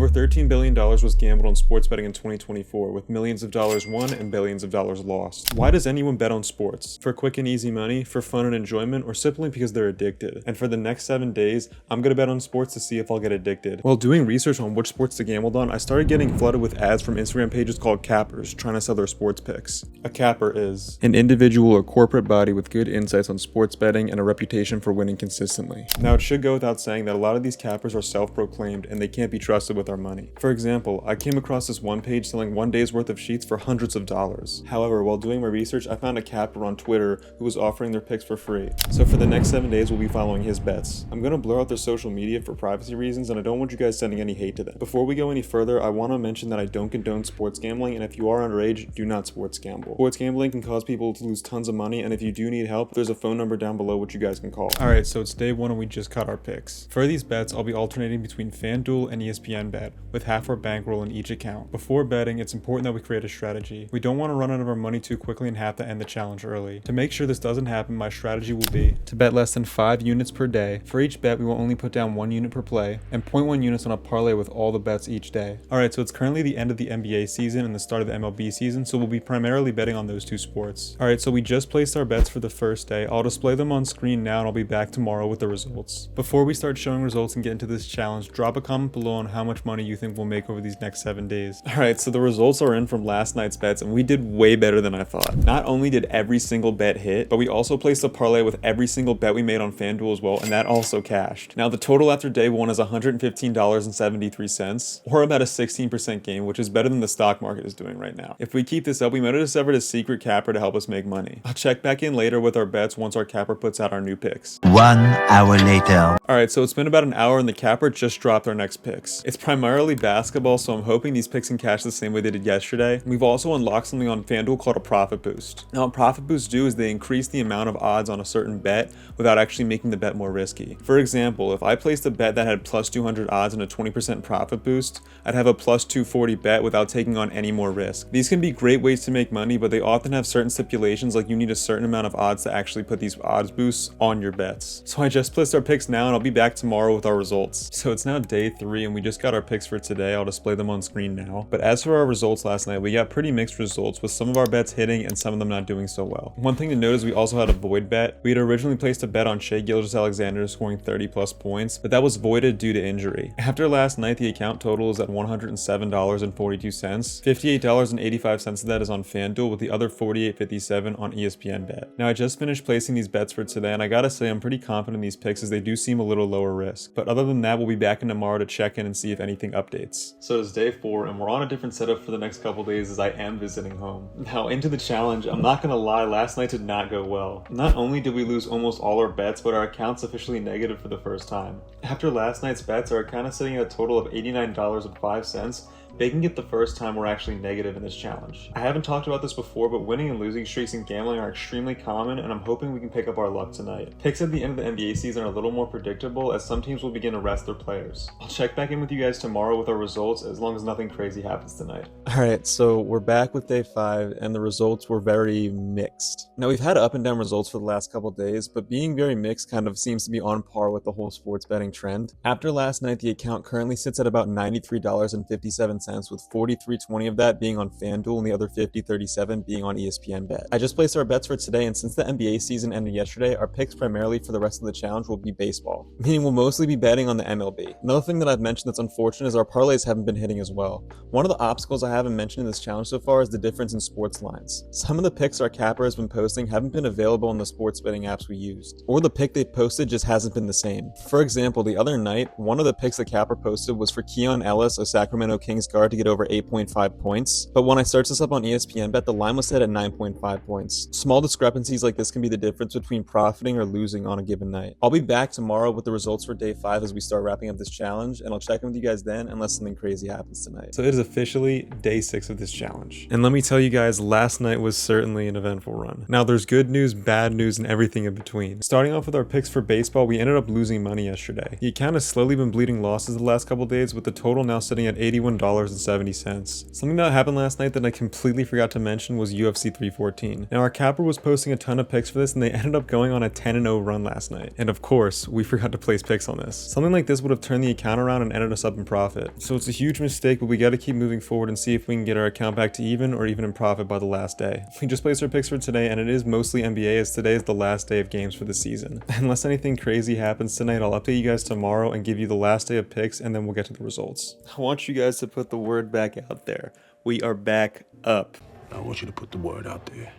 Over $13 billion was gambled on sports betting in 2024, with millions of dollars won and billions of dollars lost. Why does anyone bet on sports? For quick and easy money, for fun and enjoyment, or simply because they're addicted? And for the next 7 days, I'm gonna bet on sports to see if I'll get addicted. While doing research on which sports to gamble on, I started getting flooded with ads from Instagram pages called cappers trying to sell their sports picks. A capper is an individual or corporate body with good insights on sports betting and a reputation for winning consistently. Now, it should go without saying that a lot of these cappers are self-proclaimed and they can't be trusted with our money. For example, I came across this one page selling one day's worth of sheets for hundreds of dollars. However, while doing my research, I found a capper on Twitter who was offering their picks for free. So for the next 7 days, we'll be following his bets. I'm gonna blur out their social media for privacy reasons, and I don't want you guys sending any hate to them. Before we go any further, I want to mention that I don't condone sports gambling, and if you are underage, do not sports gamble. Sports gambling can cause people to lose tons of money, and if you do need help, there's a phone number down below which you guys can call. Alright, so it's day 1 and we just caught our picks. For these bets, I'll be alternating between FanDuel and ESPN Bet, with half our bankroll in each account. Before betting, it's important that we create a strategy. We don't want to run out of our money too quickly and have to end the challenge early. To make sure this doesn't happen, my strategy will be to bet less than 5 units per day. For each bet, we will only put down 1 unit per play, and 0.1 units on a parlay with all the bets each day. Alright, so it's currently the end of the NBA season and the start of the MLB season, so we'll be primarily betting on those two sports. Alright, so we just placed our bets for the first day. I'll display them on screen now and I'll be back tomorrow with the results. Before we start showing results and get into this challenge, drop a comment below on how much money you think we'll make over these next 7 days. Alright, so the results are in from last night's bets and we did way better than I thought. Not only did every single bet hit, but we also placed a parlay with every single bet we made on FanDuel as well, and that also cashed. Now the total after day 1 is $115.73, or about a 16% gain, which is better than the stock market is doing right now. If we keep this up, we might have discovered a secret capper to help us make money. I'll check back in later with our bets once our capper puts out our new picks. 1 hour later. Alright, so it's been about an hour and the capper just dropped our next picks. It's primarily basketball, so I'm hoping these picks can cash the same way they did yesterday. We've also unlocked something on FanDuel called a profit boost. Now what profit boosts do is they increase the amount of odds on a certain bet without actually making the bet more risky. For example, if I placed a bet that had plus 200 odds and a 20% profit boost, I'd have a plus 240 bet without taking on any more risk. These can be great ways to make money, but they often have certain stipulations, like you need a certain amount of odds to actually put these odds boosts on your bets. So I just placed our picks now and I'll be back tomorrow with our results. So it's now day 3 and we just got our picks for today. I'll display them on screen now. But as for our results last night, we got pretty mixed results, with some of our bets hitting and some of them not doing so well. One thing to note is we also had a void bet. We had originally placed a bet on Shai Gilgeous-Alexander scoring 30 plus points, but that was voided due to injury. After last night, the account total is at $107.42. $58.85 of that is on FanDuel, with the other $48.57 on ESPN Bet. Now I just finished placing these bets for today, and I gotta say I'm pretty confident in these picks as they do seem a little lower risk. But other than that, we'll be back in tomorrow to check in and see if anything updates. So it's day 4 and we're on a different setup for the next couple days as I am visiting home. Now into the challenge, I'm not gonna lie, last night did not go well. Not only did we lose almost all our bets, but our account's officially negative for the first time. After last night's bets, our account is sitting at a total of $89.05, making it the first time we're actually negative in this challenge. I haven't talked about this before, but winning and losing streaks in gambling are extremely common, and I'm hoping we can pick up our luck tonight. Picks at the end of the NBA season are a little more predictable, as some teams will begin to rest their players. I'll check back in with you guys tomorrow with our results, as long as nothing crazy happens tonight. Alright, so we're back with day 5, and the results were very mixed. Now we've had up and down results for the last couple days, but being very mixed kind of seems to be on par with the whole sports betting trend. After last night, the account currently sits at about $93.57, with $43.20 of that being on FanDuel and the other $50.37 being on ESPN Bet. I just placed our bets for today, and since the NBA season ended yesterday, our picks primarily for the rest of the challenge will be baseball, meaning we'll mostly be betting on the MLB. Another thing that I've mentioned that's unfortunate is our parlays haven't been hitting as well. One of the obstacles I haven't mentioned in this challenge so far is the difference in sports lines. Some of the picks our capper has been posting haven't been available in the sports betting apps we used, or the pick they posted just hasn't been the same. For example, the other night, one of the picks the capper posted was for Keon Ellis, a Sacramento Kings guard, to get over 8.5 points, but when I searched this up on ESPN Bet, the line was set at 9.5 points. Small discrepancies like this can be the difference between profiting or losing on a given night. I'll be back tomorrow with the results for day 5 as we start wrapping up this challenge, and I'll check in with you guys then unless something crazy happens tonight. So it is officially day 6 of this challenge. And let me tell you guys, last night was certainly an eventful run. Now there's good news, bad news, and everything in between. Starting off with our picks for baseball, we ended up losing money yesterday. The account has slowly been bleeding losses the last couple days, with the total now sitting at $81.00 $8.70. Something that happened last night that I completely forgot to mention was UFC 314. Now our capper was posting a ton of picks for this and they ended up going on a 10-0 run last night. And of course, we forgot to place picks on this. Something like this would have turned the account around and ended us up in profit. So it's a huge mistake, but we got to keep moving forward and see if we can get our account back to even or even in profit by the last day. We just placed our picks for today and it is mostly NBA as today is the last day of games for the season. Unless anything crazy happens tonight, I'll update you guys tomorrow and give you the last day of picks and then we'll get to the results. I want you guys to put the word back out there. We are back up. I want you to put the word out there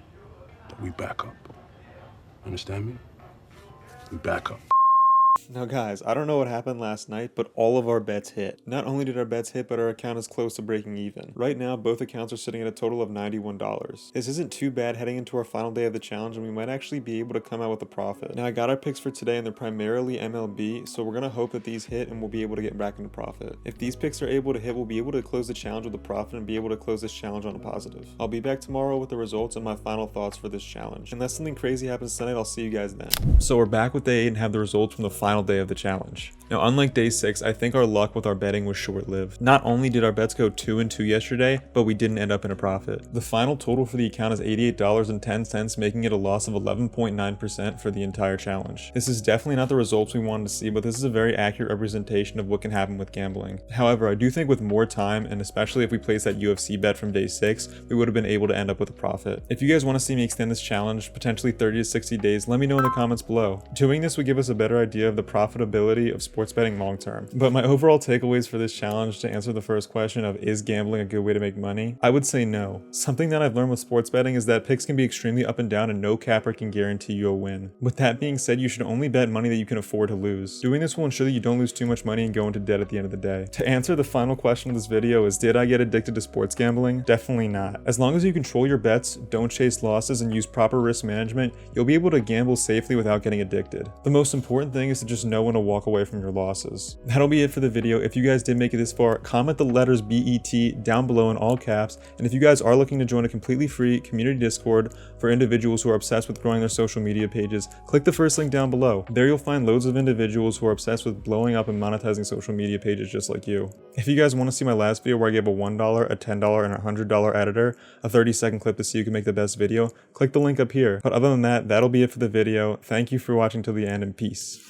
that we back up. Understand me? We back up. Now guys, I don't know what happened last night, but all of our bets hit. Not only did our bets hit, but our account is close to breaking even. Right now, both accounts are sitting at a total of $91. This isn't too bad heading into our final day of the challenge, and we might actually be able to come out with a profit. Now I got our picks for today, and they're primarily MLB, so we're gonna hope that these hit and we'll be able to get back into profit. If these picks are able to hit, we'll be able to close the challenge with a profit and be able to close this challenge on a positive. I'll be back tomorrow with the results and my final thoughts for this challenge. Unless something crazy happens tonight, I'll see you guys then. So we're back with day 8 and have the results from the final day of the challenge. Now, unlike day 6, I think our luck with our betting was short-lived. Not only did our bets go 2-2 yesterday, but we didn't end up in a profit. The final total for the account is $88.10, making it a loss of 11.9% for the entire challenge. This is definitely not the results we wanted to see, but this is a very accurate representation of what can happen with gambling. However, I do think with more time, and especially if we placed that UFC bet from day 6, we would have been able to end up with a profit. If you guys want to see me extend this challenge, potentially 30 to 60 days, let me know in the comments below. Doing this would give us a better idea of the profitability of sports betting long term. But my overall takeaways for this challenge, to answer the first question of is gambling a good way to make money, I would say no. Something that I've learned with sports betting is that picks can be extremely up and down and no capper can guarantee you a win. With that being said, you should only bet money that you can afford to lose. Doing this will ensure that you don't lose too much money and go into debt at the end of the day. To answer the final question of this video is, did I get addicted to sports gambling? Definitely not. As long as you control your bets, don't chase losses, and use proper risk management, you'll be able to gamble safely without getting addicted. The most important thing is to just know when to walk away from your losses. That'll be it for the video. If you guys did make it this far, comment the letters BET down below in all caps, and if you guys are looking to join a completely free community Discord for individuals who are obsessed with growing their social media pages, click the first link down below. There you'll find loads of individuals who are obsessed with blowing up and monetizing social media pages just like you. If you guys want to see my last video where I gave a $1, a $10, and a $100 editor a 30-second clip to see who can make the best video, click the link up here. But other than that, that'll be it for the video. Thank you for watching till the end, and peace.